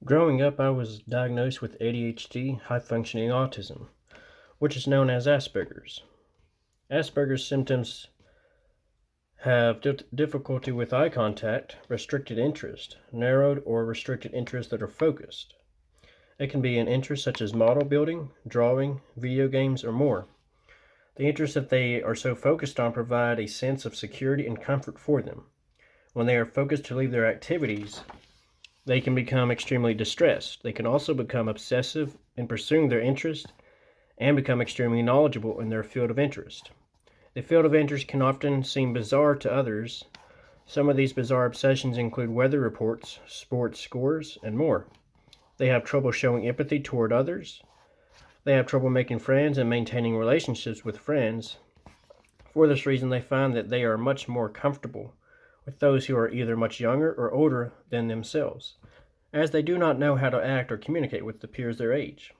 Growing up, I was diagnosed with ADHD, high functioning autism, which is known as Asperger's. Asperger's symptoms have difficulty with eye contact, restricted interest, narrowed or restricted interests that are focused. It can be an interest such as model building, drawing, video games, or more. The interests that they are so focused on provide a sense of security and comfort for them. When they are focused to leave their activities, they can become extremely distressed. They can also become obsessive in pursuing their interest and become extremely knowledgeable in their field of interest. The field of interest can often seem bizarre to others. Some of these bizarre obsessions include weather reports, sports scores, and more. They have trouble showing empathy toward others. They have trouble making friends and maintaining relationships with friends. For this reason, they find that they are much more comfortable with those who are either much younger or older than themselves, as they do not know how to act or communicate with the peers their age.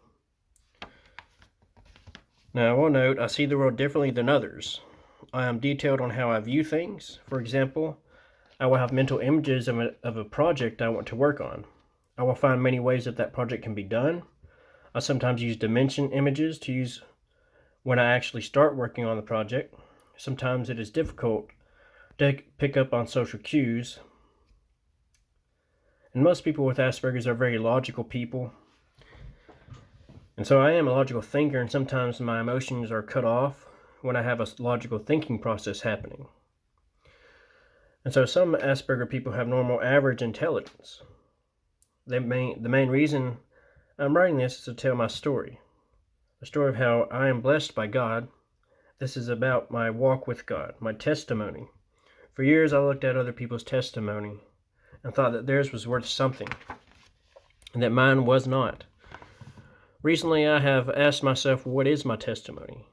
Now, I will note, I see the world differently than others. I am detailed on how I view things. For example, I will have mental images of a project I want to work on. I will find many ways that project can be done. I sometimes use dimension images to use when I actually start working on the project. Sometimes it is difficult to pick up on social cues. And most people with Asperger's are very logical people. And so I am a logical thinker, and sometimes my emotions are cut off when I have a logical thinking process happening. And so some Asperger people have normal average intelligence. The main reason I'm writing this is to tell my story. A story of how I am blessed by God. This is about my walk with God, my testimony. For years I looked at other people's testimony and thought that theirs was worth something, and that mine was not. Recently I have asked myself, what is my testimony?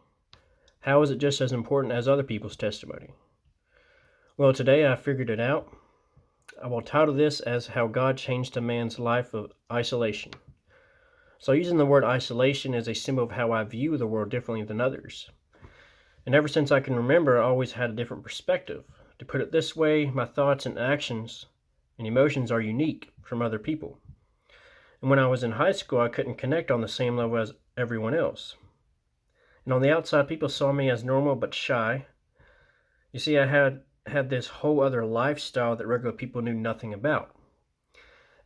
How is it just as important as other people's testimony? Well, today I figured it out. I will title this as How God Changed a Man's Life of Isolation. So using the word isolation as a symbol of how I view the world differently than others. And ever since I can remember, I always had a different perspective. To put it this way, my thoughts and actions and emotions are unique from other people. And when I was in high school, I couldn't connect on the same level as everyone else. And on the outside, people saw me as normal but shy. You see, I had this whole other lifestyle that regular people knew nothing about.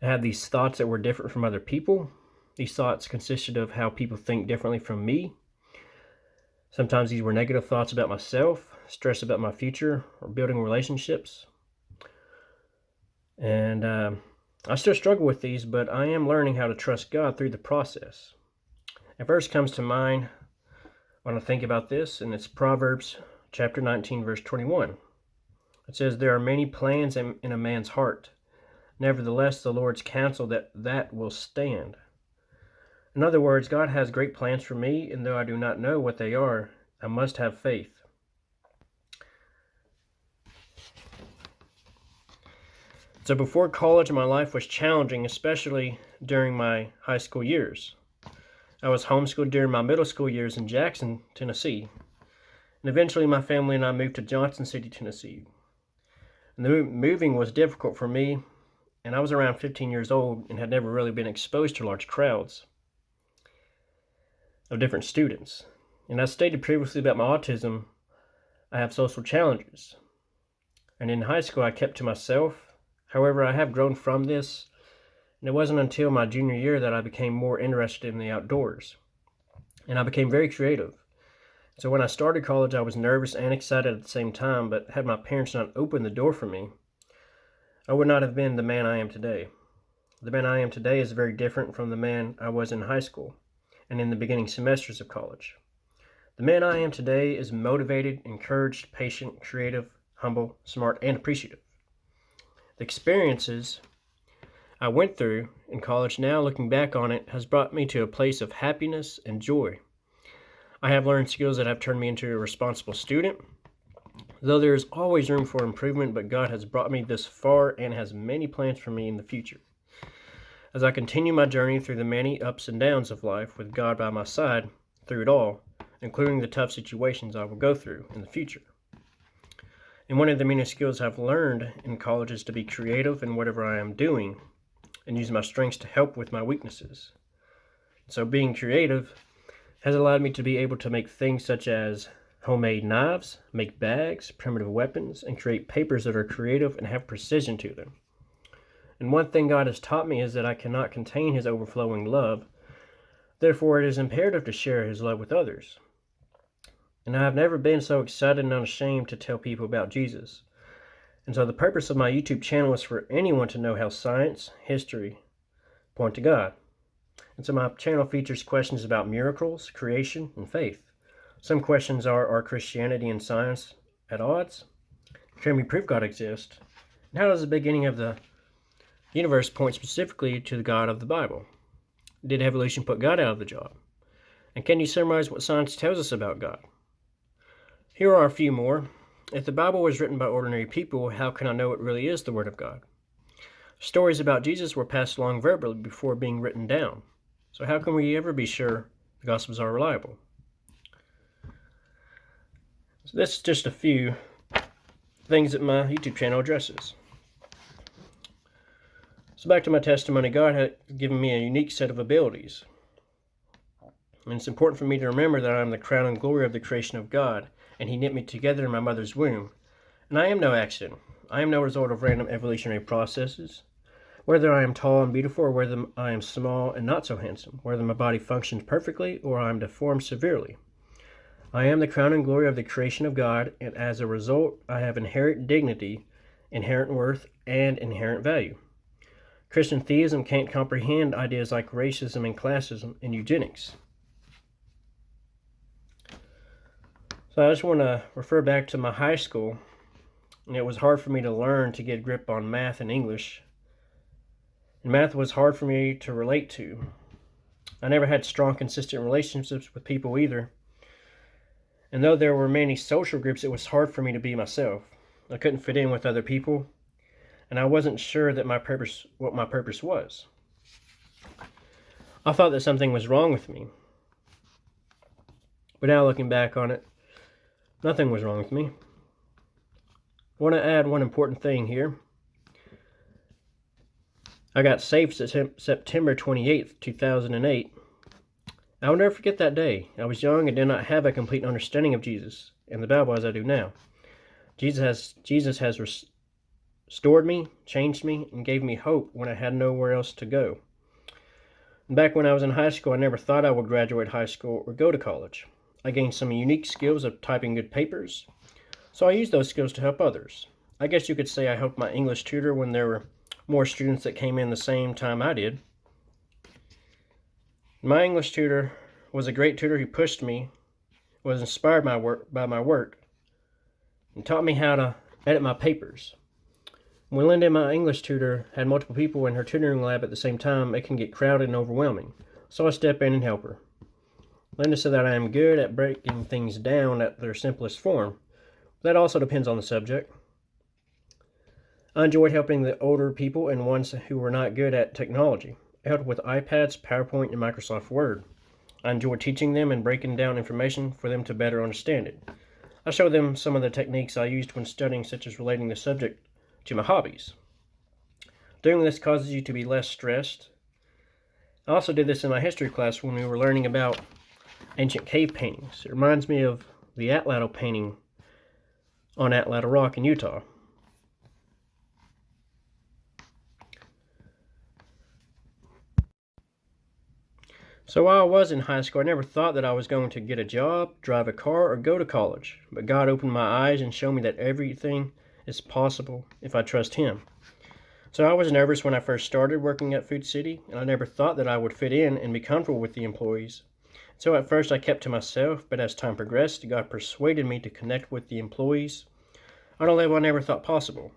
I had these thoughts that were different from other people. These thoughts consisted of how people think differently from me. Sometimes these were negative thoughts about myself, stress about my future, or building relationships. And I still struggle with these, but I am learning how to trust God through the process. A verse comes to mind when I think about this, and it's Proverbs chapter 19, verse 21. It says, "There are many plans in a man's heart. Nevertheless, the Lord's counsel that will stand." In other words, God has great plans for me, and though I do not know what they are, I must have faith. So before college, my life was challenging, especially during my high school years. I was homeschooled during my middle school years in Jackson, Tennessee. And eventually my family and I moved to Johnson City, Tennessee. And the moving was difficult for me, and I was around 15 years old and had never really been exposed to large crowds of different students. And as stated previously about my autism, I have social challenges. And in high school, I kept to myself. However, I have grown from this, and it wasn't until my junior year that I became more interested in the outdoors. And I became very creative. So when I started college, I was nervous and excited at the same time, but had my parents not opened the door for me, I would not have been the man I am today. The man I am today is very different from the man I was in high school and in the beginning semesters of college. The man I am today is motivated, encouraged, patient, creative, humble, smart, and appreciative. The experiences I went through in college, now looking back on it, has brought me to a place of happiness and joy. I have learned skills that have turned me into a responsible student, though there is always room for improvement, but God has brought me this far and has many plans for me in the future. As I continue my journey through the many ups and downs of life with God by my side through it all, including the tough situations I will go through in the future. And one of the many skills I've learned in college is to be creative in whatever I am doing. and use my strengths to help with my weaknesses. So being creative has allowed me to be able to make things such as homemade knives, make bags, primitive weapons, and create papers that are creative and have precision to them. And one thing God has taught me is that I cannot contain His overflowing love. Therefore, it is imperative to share His love with others. And I have never been so excited and unashamed to tell people about Jesus. And so the purpose of my YouTube channel is for anyone to know how science, history point to God. And so my channel features questions about miracles, creation, and faith. Some questions are Christianity and science at odds? Can we prove God exists? And how does the beginning of the universe point specifically to the God of the Bible? Did evolution put God out of the job? And can you summarize what science tells us about God? Here are a few more. If the Bible was written by ordinary people, how can I know it really is the Word of God? Stories about Jesus were passed along verbally before being written down. So how can we ever be sure the Gospels are reliable? So this is just a few things that my YouTube channel addresses. So back to my testimony, God had given me a unique set of abilities. And it's important for me to remember that I am the crown and glory of the creation of God, and He knit me together in my mother's womb. And I am no accident. I am no result of random evolutionary processes. Whether I am tall and beautiful, or whether I am small and not so handsome, whether my body functions perfectly, or I am deformed severely. I am the crown and glory of the creation of God, and as a result, I have inherent dignity, inherent worth, and inherent value. Christian theism can't comprehend ideas like racism and classism and eugenics. So I just want to refer back to my high school, and it was hard for me to learn to get a grip on math and English. And math was hard for me to relate to. I never had strong, consistent relationships with people either. And though there were many social groups, it was hard for me to be myself. I couldn't fit in with other people, and I wasn't sure that what my purpose was. I thought that something was wrong with me. But now looking back on it, nothing was wrong with me. I want to add one important thing here. I got saved September 28th, 2008. I will never forget that day. I was young and did not have a complete understanding of Jesus and the Bible as I do now. Jesus has restored me, changed me, and gave me hope when I had nowhere else to go. And back when I was in high school, I never thought I would graduate high school or go to college. I gained some unique skills of typing good papers, so I used those skills to help others. I guess you could say I helped my English tutor when there were more students that came in the same time I did. My English tutor was a great tutor who pushed me, was inspired by my work, and taught me how to edit my papers. When Linda, my English tutor, had multiple people in her tutoring lab at the same time, it can get crowded and overwhelming, so I step in and help her. Linda said that I am good at breaking things down at their simplest form. That also depends on the subject. I enjoyed helping the older people and ones who were not good at technology. I helped with iPads, PowerPoint, and Microsoft Word. I enjoyed teaching them and breaking down information for them to better understand it. I showed them some of the techniques I used when studying, such as relating the subject to my hobbies. Doing this causes you to be less stressed. I also did this in my history class when we were learning about ancient cave paintings. It reminds me of the Atlatl painting on Atlatl Rock in Utah. So while I was in high school, I never thought that I was going to get a job, drive a car, or go to college. But God opened my eyes and showed me that everything is possible if I trust Him. So I was nervous when I first started working at Food City, and I never thought that I would fit in and be comfortable with the employees. So at first I kept to myself, but as time progressed, God persuaded me to connect with the employees on a level I never thought possible.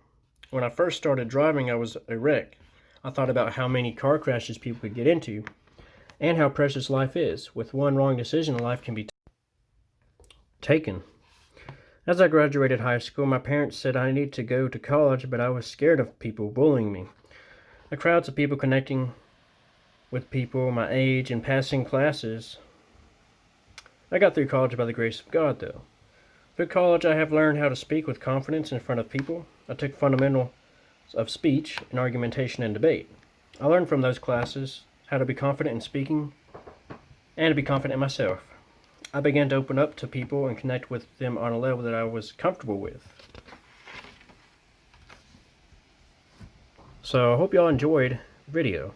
When I first started driving, I was a wreck. I thought about how many car crashes people could get into, and how precious life is. With one wrong decision, a life can be taken. As I graduated high school, my parents said I needed to go to college, but I was scared of people bullying me. The crowds of people connecting with people my age and passing classes. I got through college by the grace of God, though. Through college, I have learned how to speak with confidence in front of people. I took fundamentals of speech and argumentation and debate. I learned from those classes how to be confident in speaking and to be confident in myself. I began to open up to people and connect with them on a level that I was comfortable with. So I hope y'all enjoyed the video.